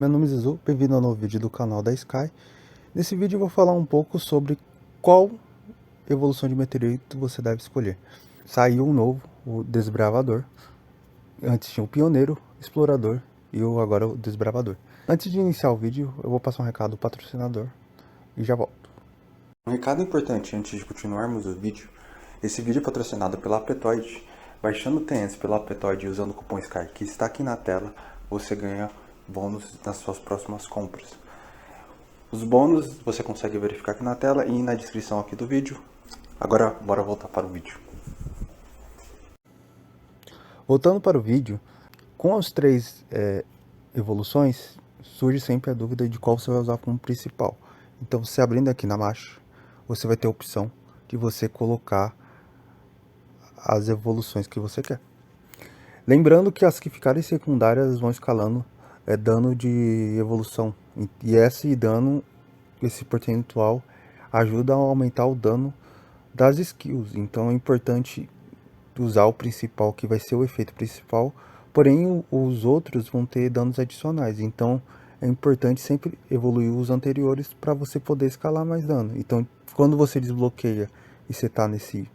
Meu nome é Zizu, bem-vindo ao novo vídeo do canal da Sky. Nesse vídeo eu vou falar um pouco sobre qual evolução de meteorito você deve escolher. Saiu um novo, o Desbravador. Antes tinha o Pioneiro, Explorador e agora o Desbravador. Antes de iniciar o vídeo, eu vou passar um recado do patrocinador e já volto. Um recado importante antes de continuarmos o vídeo. Esse vídeo é patrocinado pela Apetoide. Baixando o TNS pela Apetoide e usando o cupom SKY que está aqui na tela, você ganha bônus nas suas próximas compras. Os bônus você consegue verificar aqui na tela e na descrição aqui do vídeo. Agora, bora voltar para o vídeo. Voltando para o vídeo, com as três evoluções, surge sempre a dúvida de qual você vai usar como principal. Então, você abrindo aqui na marcha, você vai ter a opção de você colocar as evoluções que você quer. Lembrando que as que ficarem secundárias vão escalando dano de evolução. E esse dano, esse percentual, ajuda a aumentar o dano das skills. Então é importante usar o principal, que vai ser o efeito principal. Porém, os outros vão ter danos adicionais. Então é importante sempre evoluir os anteriores para você poder escalar mais dano. Então, quando você desbloqueia e você está nesse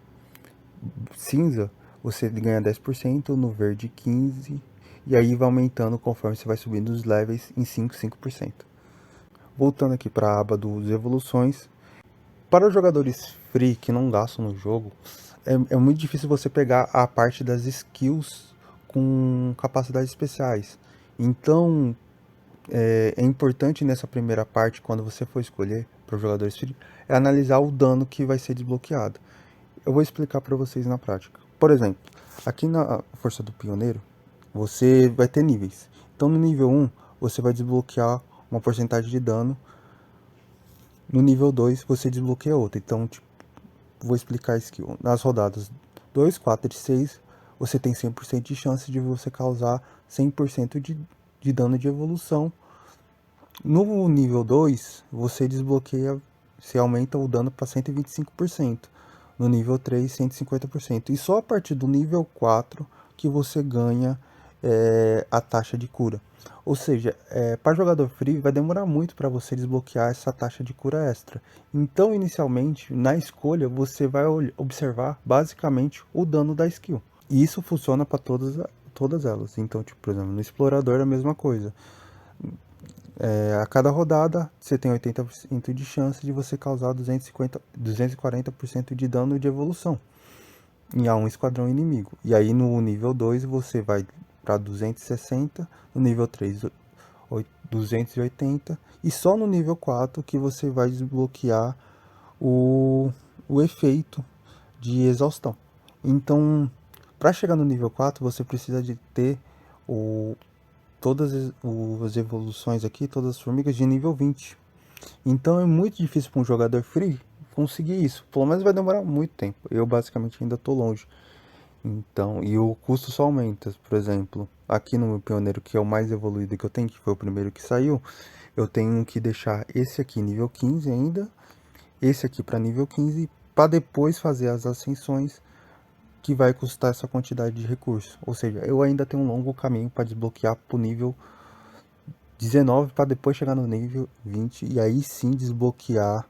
cinza, você ganha 10%, no verde 15%, e aí vai aumentando conforme você vai subindo os levels em 5%. Voltando aqui para a aba dos evoluções, para os jogadores free que não gastam no jogo, é muito difícil você pegar a parte das skills com capacidades especiais. Então, é importante nessa primeira parte, quando você for escolher para os jogadores free, é analisar o dano que vai ser desbloqueado. Eu vou explicar para vocês na prática. Por exemplo, aqui na Força do Pioneiro, você vai ter níveis. Então no nível 1, você vai desbloquear uma porcentagem de dano. No nível 2, você desbloqueia outra. Então, tipo, vou explicar a skill. Nas rodadas 2, 4 e 6, você tem 100% de chance de você causar 100% de dano de evolução. No nível 2, você desbloqueia, você aumenta o dano para 125%. No nível 3, 150%. E só a partir do nível 4 que você ganha a taxa de cura. Ou seja, para jogador free vai demorar muito para você desbloquear essa taxa de cura extra. Então, inicialmente, na escolha, você vai observar basicamente o dano da skill. E isso funciona para todas elas. Então, tipo, por exemplo, no explorador é a mesma coisa. A cada rodada, você tem 80% de chance de você causar 240% de dano de evolução em um esquadrão inimigo. E aí no nível 2 você vai para 260, no nível 3 280 e só no nível 4 que você vai desbloquear o efeito de exaustão. Então, para chegar no nível 4, você precisa de ter todas as evoluções aqui, todas as formigas de nível 20. Então é muito difícil para um jogador free conseguir isso. Pelo menos vai demorar muito tempo. Eu basicamente ainda estou longe. Então, e o custo só aumenta. Por exemplo, aqui no meu pioneiro, que é o mais evoluído que eu tenho, que foi o primeiro que saiu, eu tenho que deixar esse aqui nível 15 ainda, esse aqui para nível 15, para depois fazer as ascensões, que vai custar essa quantidade de recursos. Ou seja, eu ainda tenho um longo caminho para desbloquear para o nível 19 para depois chegar no nível 20 e aí sim desbloquear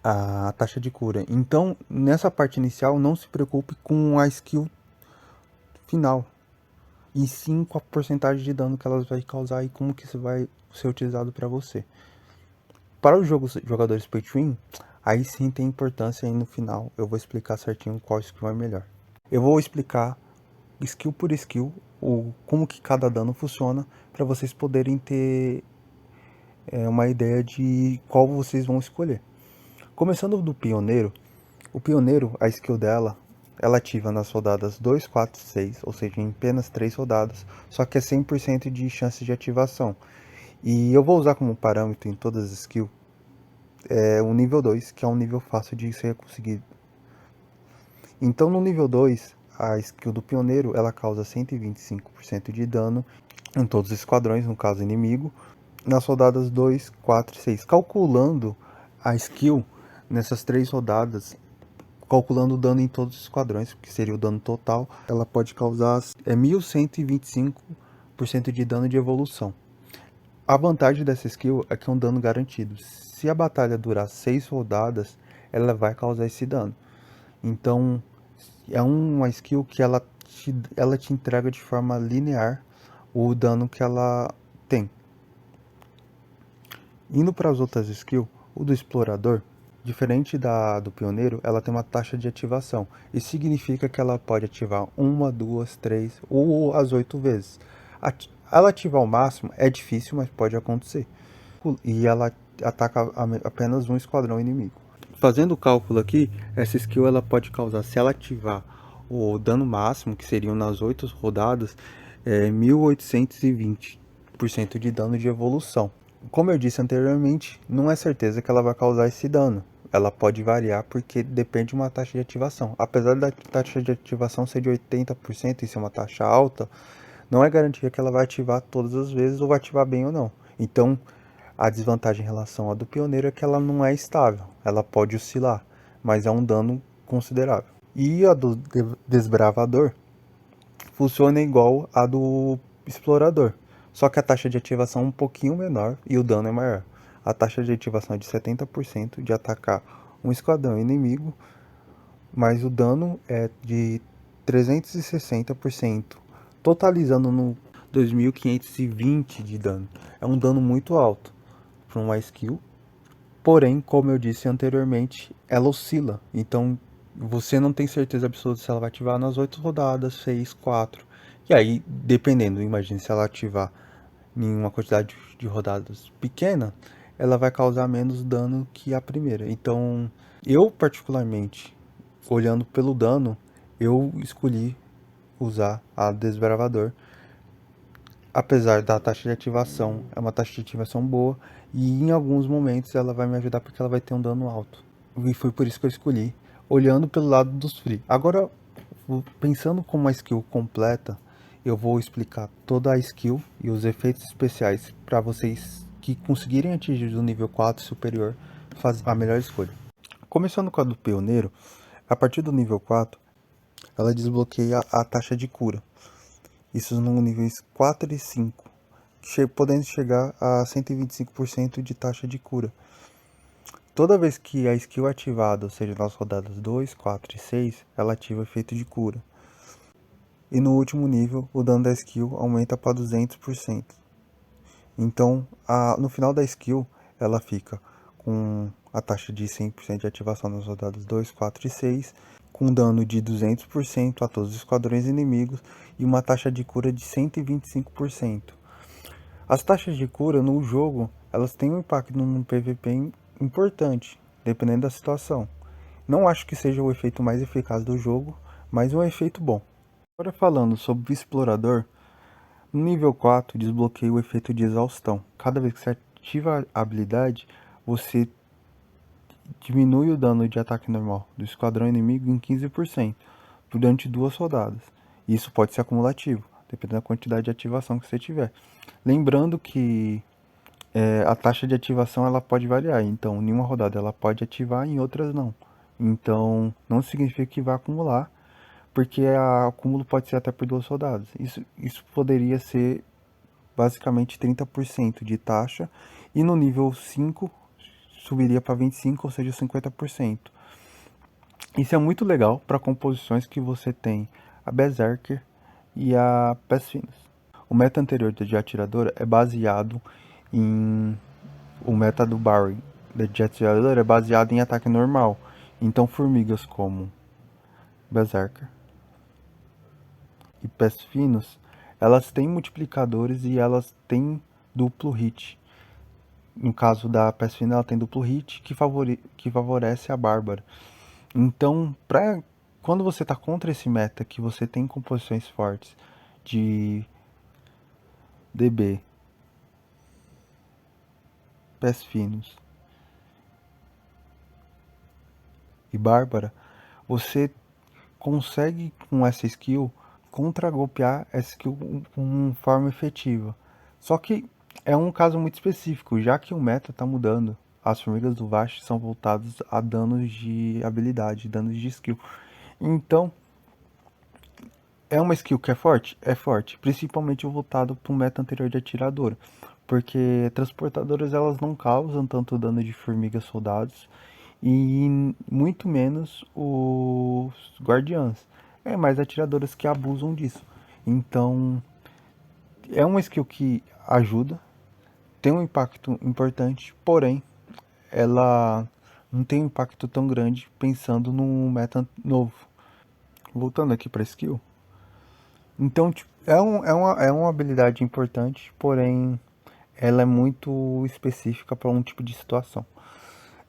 a taxa de cura. Então, nessa parte inicial, não se preocupe com a skill final, e sim com a porcentagem de dano que elas vai causar e como que isso vai ser utilizado para você. Para os jogadores pay to win, aí sim tem importância aí no final. Eu vou explicar certinho qual skill é melhor. Eu vou explicar skill por skill, como que cada dano funciona, para vocês poderem ter uma ideia de qual vocês vão escolher. Começando do Pioneiro, o Pioneiro, a skill dela, ela ativa nas rodadas 2, 4 e 6, ou seja, em apenas 3 rodadas, só que é 100% de chance de ativação. E eu vou usar como parâmetro em todas as skills o nível 2, que é um nível fácil de ser conseguido. Então no nível 2, a skill do Pioneiro, ela causa 125% de dano em todos os esquadrões, no caso inimigo, nas rodadas 2, 4 e 6. Calculando a skill nessas 3 rodadas, calculando o dano em todos os esquadrões, que seria o dano total, ela pode causar 1.125% de dano de evolução. A vantagem dessa skill é que é um dano garantido. Se a batalha durar 6 rodadas, ela vai causar esse dano. Então, é uma skill que ela te entrega de forma linear o dano que ela tem. Indo para as outras skills, o do explorador, diferente do pioneiro, ela tem uma taxa de ativação. Isso significa que ela pode ativar uma, duas, três ou as 8 vezes. Ela ativar o máximo é difícil, mas pode acontecer. E ela ataca apenas um esquadrão inimigo. Fazendo o cálculo aqui, essa skill ela pode causar, se ela ativar o dano máximo, que seriam nas 8 rodadas, 1820% de dano de evolução. Como eu disse anteriormente, não é certeza que ela vai causar esse dano. Ela pode variar porque depende de uma taxa de ativação. Apesar da taxa de ativação ser de 80% e ser uma taxa alta, não é garantia que ela vai ativar todas as vezes ou vai ativar bem ou não. Então, a desvantagem em relação à do pioneiro é que ela não é estável. Ela pode oscilar, mas é um dano considerável. E a do desbravador funciona igual a do explorador, só que a taxa de ativação é um pouquinho menor e o dano é maior. A taxa de ativação é de 70% de atacar um esquadrão inimigo, mas o dano é de 360%, totalizando no 2520 de dano. É um dano muito alto para uma skill, porém, como eu disse anteriormente, ela oscila, então você não tem certeza absoluta se ela vai ativar nas 8 rodadas, 6, 4. E aí, dependendo, imagine se ela ativar em uma quantidade de rodadas pequena, ela vai causar menos dano que a primeira. Então, eu particularmente, olhando pelo dano, eu escolhi usar a Desbravador. Apesar da taxa de ativação, é uma taxa de ativação boa, e em alguns momentos ela vai me ajudar porque ela vai ter um dano alto. E foi por isso que eu escolhi, olhando pelo lado dos free. Agora, pensando como uma skill completa, eu vou explicar toda a skill e os efeitos especiais para vocês que conseguirem atingir do nível 4 superior, fazer a melhor escolha. Começando com a do pioneiro, a partir do nível 4, ela desbloqueia a taxa de cura. Isso no níveis 4 e 5, podendo chegar a 125% de taxa de cura. Toda vez que a skill é ativada, ou seja, nas rodadas 2, 4 e 6, ela ativa o efeito de cura. E no último nível, o dano da skill aumenta para 200%. Então, no final da skill, ela fica com a taxa de 100% de ativação nas rodadas 2, 4 e 6, com dano de 200% a todos os esquadrões inimigos e uma taxa de cura de 125%. As taxas de cura no jogo, elas têm um impacto no PVP importante, dependendo da situação. Não acho que seja o efeito mais eficaz do jogo, mas é um efeito bom. Agora falando sobre o explorador, no nível 4 desbloqueia o efeito de exaustão. Cada vez que você ativa a habilidade, você diminui o dano de ataque normal do esquadrão inimigo em 15% durante 2 rodadas. Isso pode ser acumulativo, dependendo da quantidade de ativação que você tiver. Lembrando que a taxa de ativação ela pode variar, então em uma rodada ela pode ativar, em outras não. Então não significa que vai acumular, porque o acúmulo pode ser até por 2 rodadas. Isso poderia ser basicamente 30% de taxa, e no nível 5 subiria para 25%, ou seja, 50%. Isso é muito legal para composições que você tem a Berserker e a Pesfinas. O meta anterior de atiradora é baseado em... O meta do Barry de atiradora é baseado em ataque normal. Então formigas como Berserker e Pesfinos, elas têm multiplicadores e elas têm duplo hit. No caso da Pesfina, ela tem duplo hit que favorece a Bárbara. Então, quando você está contra esse meta, que você tem composições fortes de DB, Pés Finos e Bárbara, você consegue com essa skill contra-golpear essa skill com forma efetiva. Só que é um caso muito específico, já que o meta está mudando. As formigas do Vast são voltadas a danos de habilidade, danos de skill. Então, é uma skill que é forte? É forte, principalmente voltado para o meta anterior de atiradora. porque transportadoras elas não causam tanto dano de formigas soldados e muito menos os guardiãs. É mais atiradoras que abusam disso. Então é uma skill que ajuda, tem um impacto importante, porém ela não tem um impacto tão grande pensando num meta novo. Voltando aqui para skill, então tipo, é uma habilidade importante, porém ela é muito específica para um tipo de situação.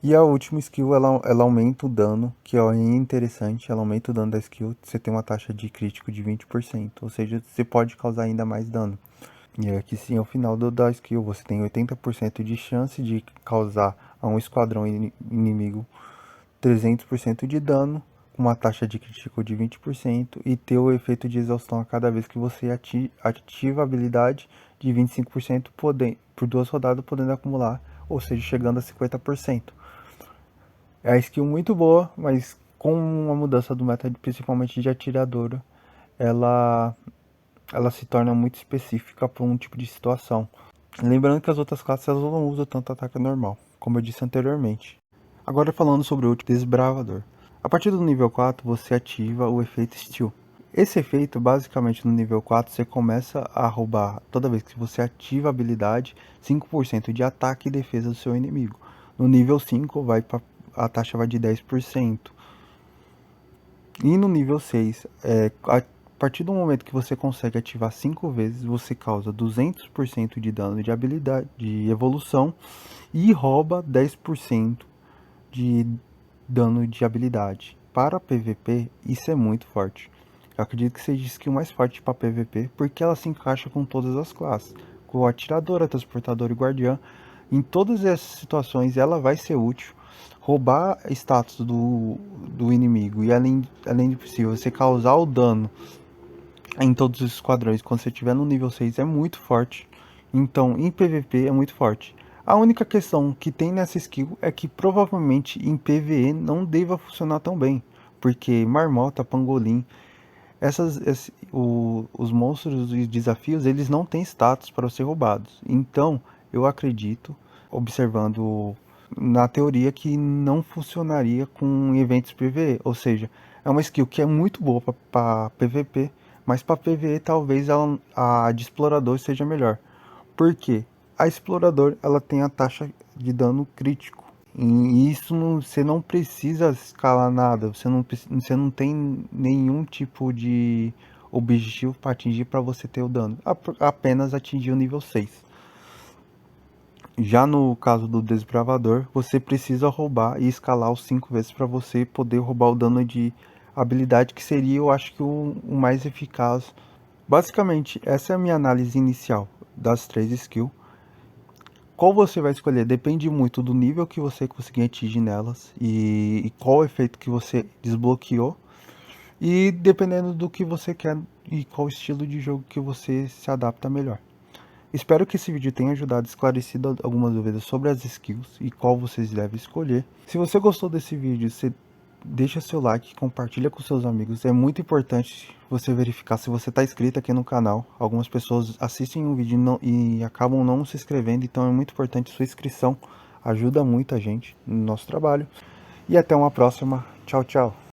E a última skill, ela aumenta o dano, que é interessante, ela aumenta o dano da skill, você tem uma taxa de crítico de 20%, ou seja, você pode causar ainda mais dano. E aqui sim, ao final da skill, você tem 80% de chance de causar a um esquadrão inimigo 300% de dano, com uma taxa de crítico de 20% e ter o efeito de exaustão a cada vez que você ativa a habilidade de 25% por 2 rodadas, podendo acumular, ou seja, chegando a 50%. É a skill muito boa, mas com uma mudança do meta, principalmente de atiradora, ela, ela se torna muito específica para um tipo de situação. Lembrando que as outras classes elas não usam tanto ataque normal, como eu disse anteriormente. Agora falando sobre o último desbravador. A partir do nível 4 você ativa o efeito Steel. Esse efeito, basicamente no nível 4, você começa a roubar, toda vez que você ativa a habilidade, 5% de ataque e defesa do seu inimigo. No nível 5 a taxa vai de 10%. E no nível 6, a partir do momento que você consegue ativar 5 vezes, você causa 200% de dano de habilidade, de evolução, e rouba 10% de dano de habilidade. Para PVP, isso é muito forte. Eu acredito que seja a skill mais forte para PVP, porque ela se encaixa com todas as classes. Com atiradora, transportador e guardiã. Em todas essas situações ela vai ser útil. Roubar status do inimigo e além de possível você causar o dano em todos os esquadrões quando você estiver no nível 6 é muito forte. Então em PVP é muito forte. A única questão que tem nessa skill é que provavelmente em PvE não deva funcionar tão bem. Porque Marmota, Pangolim, os monstros e desafios, eles não têm status para ser roubados. Então, eu acredito, observando na teoria, que não funcionaria com eventos PvE. Ou seja, é uma skill que é muito boa para PvP, mas para PvE talvez a de explorador seja melhor. Por quê? A explorador ela tem a taxa de dano crítico. E isso você não precisa escalar nada, você não tem nenhum tipo de objetivo para atingir para você ter o dano, apenas atingir o nível 6. Já no caso do desbravador, você precisa roubar e escalar os 5 vezes para você poder roubar o dano de habilidade, que seria, eu acho que o mais eficaz. Basicamente, essa é a minha análise inicial das 3 skills. Qual você vai escolher depende muito do nível que você conseguir atingir nelas e qual o efeito que você desbloqueou, e dependendo do que você quer e qual estilo de jogo que você se adapta melhor. Espero que esse vídeo tenha ajudado a esclarecer algumas dúvidas sobre as skills e qual vocês devem escolher. Se você gostou desse vídeo, você deixa seu like, compartilha com seus amigos. É muito importante você verificar se você está inscrito aqui no canal. Algumas pessoas assistem um vídeo e acabam não se inscrevendo, então é muito importante sua inscrição. Ajuda muito a gente no nosso trabalho. E até uma próxima. Tchau, tchau.